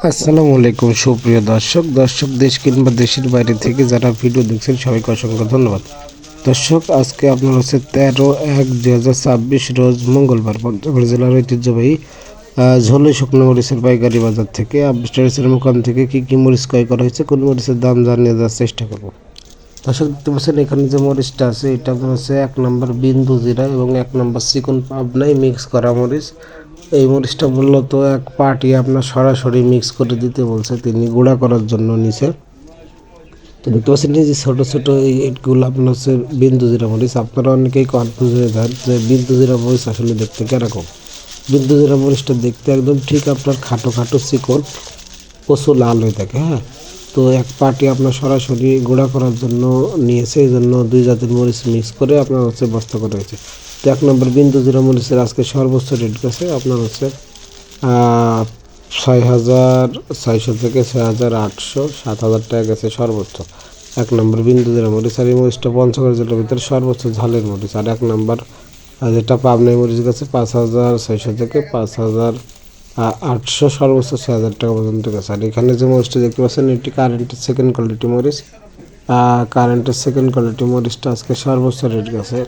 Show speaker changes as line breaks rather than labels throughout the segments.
আসসালামু আলাইকুম সুপ্রিয় দর্শক দেশ কিংবা দেশের বাইরে থেকে যারা ভিডিও দেখছেন সবাইকে অসংখ্য ধন্যবাদ। দর্শক, আজকে আপনার হচ্ছে 13/1/2026 রোজ মঙ্গলবার পঞ্চগড় জেলার ঐতিহ্যবাহী ঝোলে শুকনো মরিচের পাইকারি বাজার থেকে আবস্টারিসের মোকাম থেকে কী মরিচ ক্রয় করা হয়েছে, কোন মরিচের দাম জানিয়ে দেওয়ার চেষ্টা করব। দর্শক, দেখতে পাচ্ছেন এখানে যে মরিচটা আছে এটা আপনার হচ্ছে 1 নম্বর বিন্দু জিরা এবং 1 নম্বর চিকন পাবনায় মিক্স করা মরিচ। এই মরিচটা মূলত এক পার্টি আপনার সরাসরি মিক্স করে দিতে বলছে, তিনি গুঁড়া করার জন্য নিছে। তো দেখতে পাচ্ছেন যে ছোটো ছোটো এইগুলো আপনার হচ্ছে বিন্দু জিরা মরিচ। আপনারা অনেকেই কনফিউজ হয়ে যান যে বিন্দু জিরা মরিচ আসলে দেখতে কীরকম। বিন্দু জিরা মরিচটা দেখতে একদম ঠিক আপনার খাটো খাটো চিকন প্রচুর লাল হয়ে থাকে। হ্যাঁ, তো এক পার্টি আপনার সরাসরি গুঁড়া করার জন্য নিয়েছে, এই জন্য দুই জাতের মরিচ মিক্স করে আপনার হচ্ছে বস্তা করা হয়েছে। তো 1 নম্বর বিন্দু জিরা মরিচের আজকে সর্বোচ্চ রেট গেছে আপনার হচ্ছে 6,600 থেকে 6,800, 7,000 টাকা গেছে সর্বোচ্চ 1 নম্বর বিন্দু জিরা মরিচ। আর এই মরিচটা পঞ্চগড় জেলার ভিতরে সর্বোচ্চ ঝালের মরিচ। আর 1 নম্বর যেটা পাবনাই মরিচ গেছে 5,600 থেকে 5,800, সর্বোচ্চ 6,000 টাকা পর্যন্ত গেছে। আর এখানে যে মরিচটা দেখতে পাচ্ছেন এটি কারেন্টের সেকেন্ড কোয়ালিটি মরিচ। কারেন্টের সেকেন্ড কোয়ালিটি মরিচটা আজকে সর্বোচ্চ রেট গেছে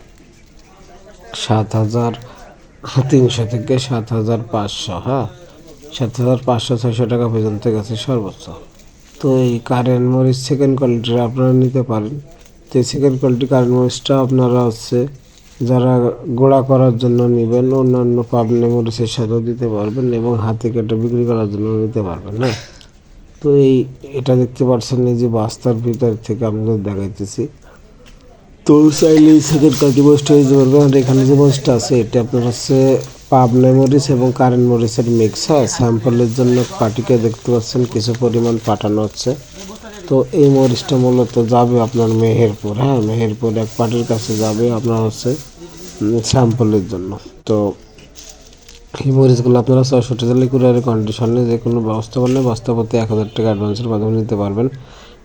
7,300 থেকে 7,500। হ্যাঁ, 7,500-600 টাকা পর্যন্ত গেছে সর্বোচ্চ। তো এই কারেন্ট মরিচ সেকেন্ড কোয়ালিটির আপনারা নিতে পারেন। তো এই সেকেন্ড কোয়ালিটি কারেন্ট মরিচটা আপনারা হচ্ছে যারা গুঁড়া করার জন্য নেবেন অন্যান্য পাবনা মরিচের সাথেও দিতে পারবেন এবং হাতে কেটে বিক্রি করার জন্য নিতে পারবেন। হ্যাঁ, তো এটা দেখতে পাচ্ছেন এই যে বস্তার ভিতর থেকে আপনাদের দেখাইতেছি। তো চাইলে সেকেন্ড কোয়ালিটি মরিচটা দিতে পারবেন। আর এখানে যে মরিচটা আছে এটা আপনার হচ্ছে পাবনা মরিচ এবং কারেন্ট মরিচের মিক্স। হ্যাঁ, স্যাম্পলের জন্য পার্টিকে দেখতে পাচ্ছেন কিছু পরিমাণ পাঠানো হচ্ছে। তো এই মরিচটা মূলত যাবে আপনার মেহেরপুর। হ্যাঁ, মেহেরপুর এক পার্টির কাছে যাবে আপনার হচ্ছে স্যাম্পলের জন্য। তো এই মরিচগুলো আপনারা 64 জেলায় কুরিয়ারের কন্ডিশনে যে কোনো ব্যবস্থা করলে বস্তা প্রতি 1,000 টাকা অ্যাডভান্সের মাধ্যমে নিতে পারবেন।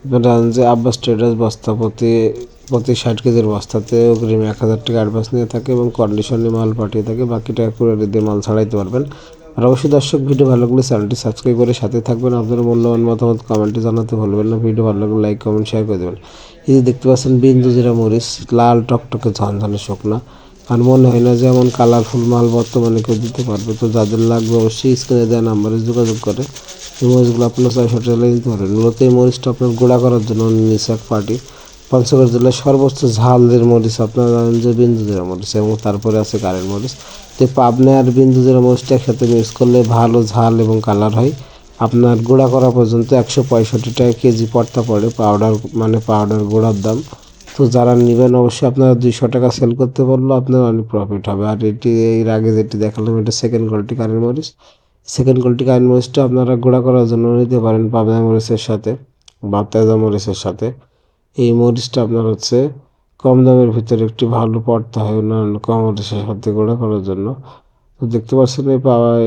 আপনারা জানেন যে আব্বাস ট্রেডার্স বস্তা প্রতি 60 কেজির বস্তাতে অগ্রিম 1,000 টাকা অ্যাডভান্স নিয়ে থাকে এবং কন্ডিশনে মাল পাঠিয়ে থাকে, বাকি টাকা কুরিয়ারে দিয়ে মাল ছাড়াইতে পারবেন। আর অবশ্যই দর্শক, ভিডিও ভালো লাগলে চ্যানেলটি সাবস্ক্রাইব করে সাথে থাকবেন। আপনার মূল্যবান মতামত কমেন্টে জানাতে ভুলবেন না। ভিডিও ভালো লাগলে লাইক কমেন্ট শেয়ার করে দেবেন। এই যে দেখতে পাচ্ছেন বিন্দু জিরা মরিচ, লাল টকটকে ঝনঝনে শুকনা। আর মনে হয় না যেমন কালারফুল মাল বর্তমানে কেউ দিতে পারবে। তো যাদের লাগবে অবশ্যই স্ক্রিনে দেওয়া নাম্বারে যোগাযোগ করে এই মরিচগুলো আপনার 600 টাকা নিতে পারেন। মূলত এই মরিচটা আপনার গুঁড়া করার জন্য নিয়েছে এক পার্টি। পঞ্চগড় জেলার সর্বোচ্চ ঝালের মরিচ আপনারা জানেন যে বিন্দু জিরা মরিচ এবং তারপরে আছে কারেন্ট মরিচ। তো পাবনা আর বিন্দু জিরা মরিচটা একসাথে মিক্স করলে ভালো ঝাল এবং কালার হয়। আপনার গুঁড়া করা পর্যন্ত 165 টাকা কেজি পড়তা পড়ে পাউডার গুঁড়ার দাম। তো যারা নেবেন অবশ্যই আপনারা 200 টাকা সেল করতে পারলেও আপনার অনেক প্রফিট হবে। আর এটি এর আগে যেটি দেখালাম এটা সেকেন্ড কোয়ালিটি কারেন্ট মরিচ। সেকেন্ড কোয়ালিটি কারেন্ট মরিচটা আপনারা গুঁড়া করার জন্য নিতে পারেন পাবনা মরিচের সাথে বা তেজা মরিচের সাথে। এই মরিচটা আপনার হচ্ছে কম দামের ভিতরে একটি ভালো পড়তা হয় অন্যান্য কম মরিচের সাথে গুঁড়া করার জন্য। তো দেখতে পাচ্ছেন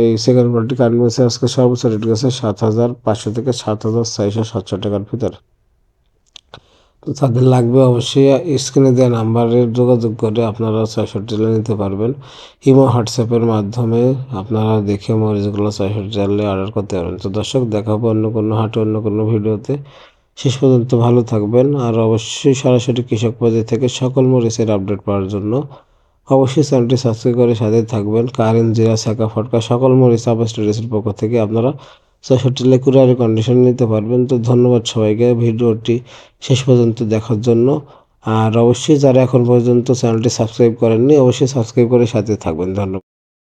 এই সেকেন্ড কোয়ালিটি কারেন্ট মরিচের আজকে সর্বোচ্চ রেট গেছে 7,500 থেকে 7,400 টাকার ভিতরে। তো তাদের লাগবে অবশ্যই স্ক্রিনে দেওয়া নাম্বারে যোগাযোগ করে আপনারা 66 টাকা নিতে পারবেন। ইমো হোয়াটসঅ্যাপের মাধ্যমে আপনারা দেখে মরিচগুলো 66 টাকা অর্ডার করতে পারবেন। তো দর্শক, দেখা হবে অন্য কোনো হাটে অন্য কোনো ভিডিওতে। শেষ পর্যন্ত ভালো থাকবেন। আর অবশ্যই সরাসরি কৃষক বাজার থেকে সকল মরিচের আপডেট পাওয়ার জন্য অবশ্যই চ্যানেলটি সাবস্ক্রাইব করে সাথে থাকবেন। কারেন্ট জিরা ছাকা ফটকা সকল মরিচ আবাস ট্রেডার্সের পক্ষ থেকে আপনারা 66 টাকা কুরিয়ারের কন্ডিশন নিতে পারবেন। তো ধন্যবাদ সবাইকে ভিডিওটি শেষ পর্যন্ত দেখার জন্য। আর অবশ্যই যারা এখন পর্যন্ত চ্যানেলটি সাবস্ক্রাইব করেননি অবশ্যই সাবস্ক্রাইব করে সাথে থাকবেন। ধন্যবাদ।